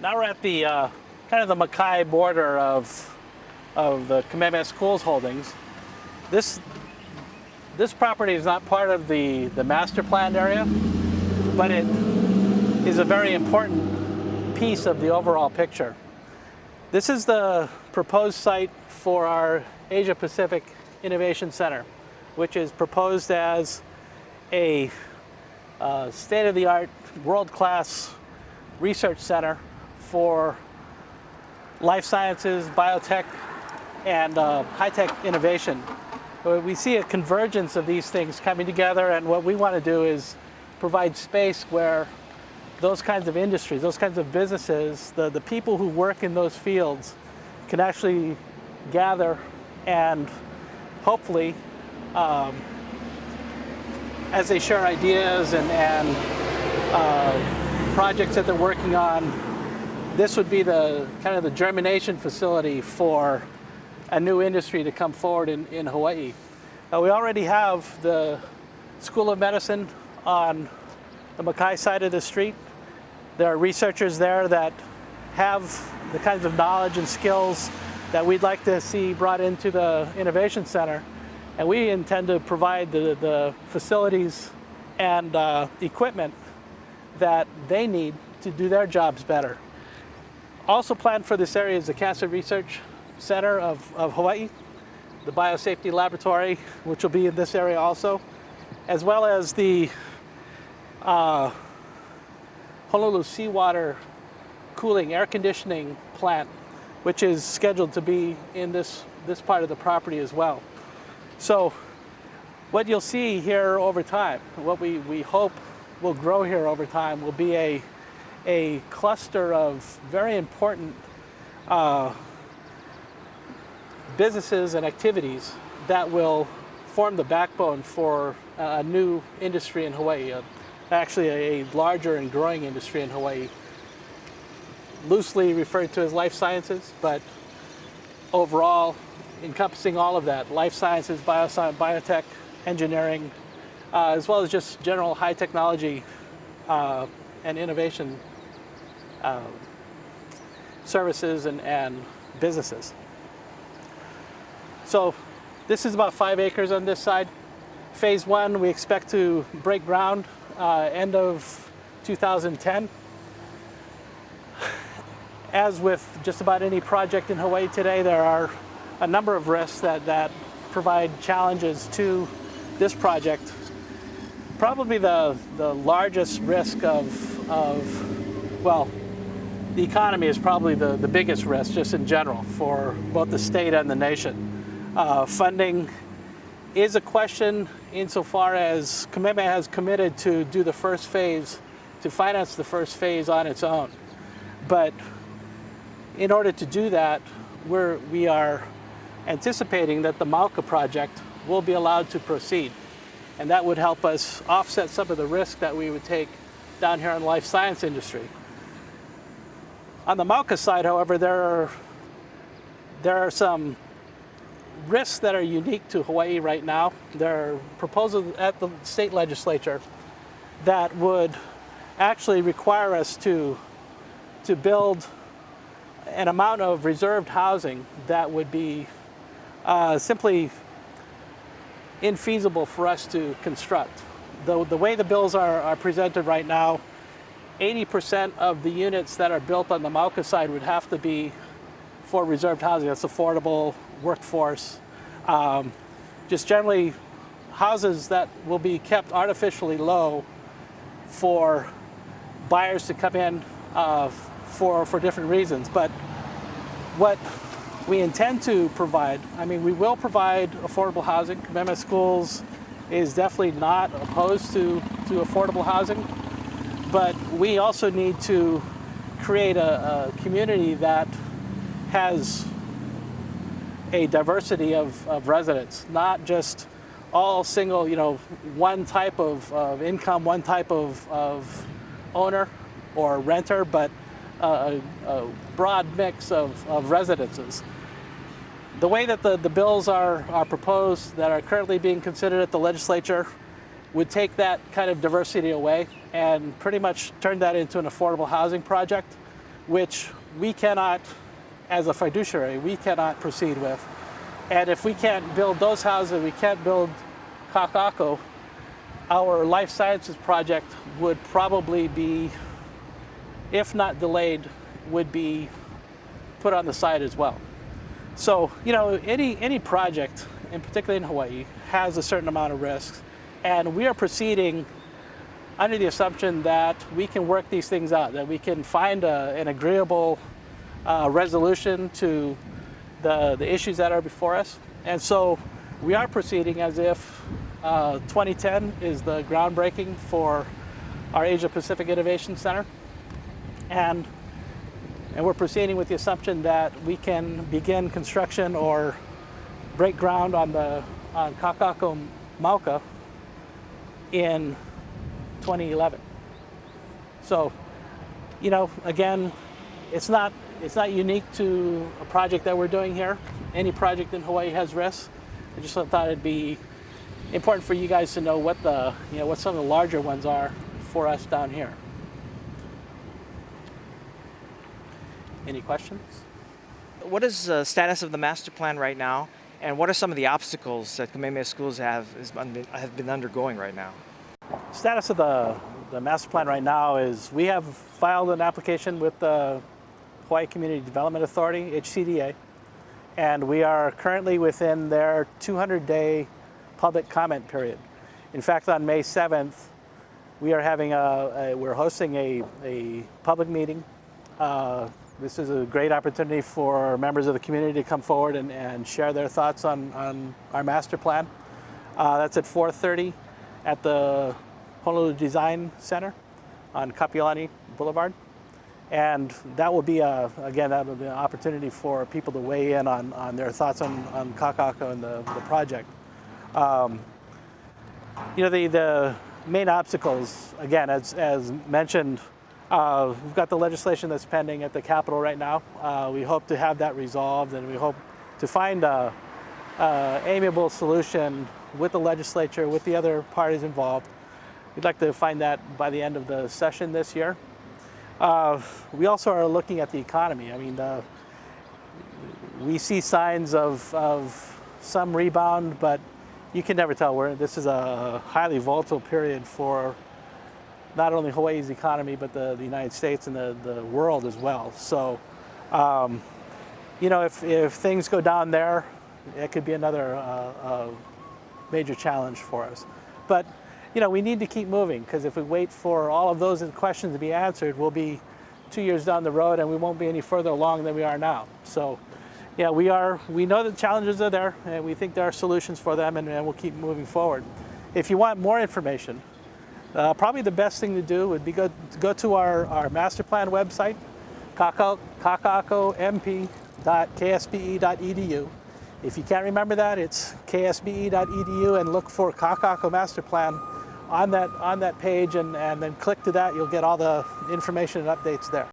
Now we're at the kind of the makai border of the Kamehameha Schools holdings. This property is not part of the master planned area, but it is a very important piece of the overall picture. This is the proposed site for our Asia Pacific Innovation Center, which is proposed as a state-of-the-art, world-class research center for life sciences, biotech, and high-tech innovation. We see a convergence of these things coming together, and what we want to do is provide space where those kinds of industries, those kinds of businesses, the people who work in those fields can actually gather and hopefully, as they share ideas and projects that they're working on, this would be the kind of the germination facility for a new industry to come forward in Hawaii. We already have the School of Medicine on the makai side of the street. There are researchers there that have the kinds of knowledge and skills that we'd like to see brought into the Innovation Center. And we intend to provide the facilities and equipment that they need to do their jobs better. Also planned for this area is the Cancer Research Center of Hawaii, the Biosafety Laboratory, which will be in this area also, as well as the Honolulu Seawater Cooling Air Conditioning Plant, which is scheduled to be in this part of the property as well. So what you'll see here over time, what we hope will grow here over time, will be a cluster of very important businesses and activities that will form the backbone for a new industry in Hawaii, actually a larger and growing industry in Hawaii, loosely referred to as life sciences, but overall encompassing all of that: life sciences, biotech, engineering, as well as just general high technology and innovation services and businesses. So this is about 5 acres on this side. Phase 1, we expect to break ground end of 2010. As with just about any project in Hawaii today, there are a number of risks that provide challenges to this project. Probably the largest risk well, the economy is probably the biggest risk just in general for both the state and the nation. Funding is a question insofar as Kamehameha has committed to do the first phase, to finance the first phase on its own. But in order to do that, we are anticipating that the Mauka project will be allowed to proceed. And that would help us offset some of the risk that we would take down here in the life science industry. On the Mauka side, however, there are some risks that are unique to Hawaii right now. There are proposals at the state legislature that would actually require us to build an amount of reserved housing that would be simply infeasible for us to construct. The way the bills are presented right now, 80% of the units that are built on the Mauka side would have to be for reserved housing. That's affordable workforce. Just generally houses that will be kept artificially low for buyers to come in for different reasons. But what we intend to provide, I mean, we will provide affordable housing. Kamehameha Schools is definitely not opposed to affordable housing, but we also need to create a community that has a diversity of residents, not just all single, one type of income, one type of owner or renter, but a broad mix of residences. The way that the bills are proposed that are currently being considered at the legislature would take that kind of diversity away and pretty much turn that into an affordable housing project which we cannot, as a fiduciary, we cannot proceed with. And if we can't build those houses, we can't build Kaka'ako, our life sciences project would probably be, if not delayed, would be put on the side as well. So, you know, any project, in particular in Hawaii, has a certain amount of risks, and we are proceeding under the assumption that we can work these things out, that we can find an agreeable resolution to the issues that are before us. And so we are proceeding as if 2010 is the groundbreaking for our Asia Pacific Innovation Center. And we're proceeding with the assumption that we can begin construction or break ground on Kaka'ako Mauka in 2011. So, you know, again, it's not unique to a project that we're doing here. Any project in Hawaii has risks. I just thought it'd be important for you guys to know what some of the larger ones are for us down here. Any questions? What is the status of the master plan right now, and what are some of the obstacles that Kamehameha Schools have been undergoing right now? Status of the master plan right now is we have filed an application with the Hawaii Community Development Authority, HCDA, and we are currently within their 200-day public comment period. In fact, on May 7th, we are having we're hosting a public meeting. This is a great opportunity for members of the community to come forward and share their thoughts on our master plan. That's at 4:30 at the Honolulu Design Center on Kapiolani Boulevard. And that will be, again, that will be an opportunity for people to weigh in on their thoughts on Kaka'ako and the project. You know, the main obstacles, again, as mentioned, we've got the legislation that's pending at the Capitol right now. We hope to have that resolved, and we hope to find an amiable solution with the legislature, with the other parties involved. We'd like to find that by the end of the session this year. We also are looking at the economy. I mean, we see signs of some rebound, but you can never tell. This is a highly volatile period for not only Hawaii's economy, but the United States and the world as well. So, you know, if things go down there, it could be another major challenge for us. But, you know, we need to keep moving, because if we wait for all of those questions to be answered, we'll be 2 years down the road and we won't be any further along than we are now. So, yeah, we know the challenges are there, and we think there are solutions for them, and we'll keep moving forward. If you want more information, probably the best thing to do would be go to our master plan website, kaka'akomp.ksbe.edu. If you can't remember that, it's ksbe.edu, and look for Kaka'ako Master Plan on that page, and then click to that. You'll get all the information and updates there.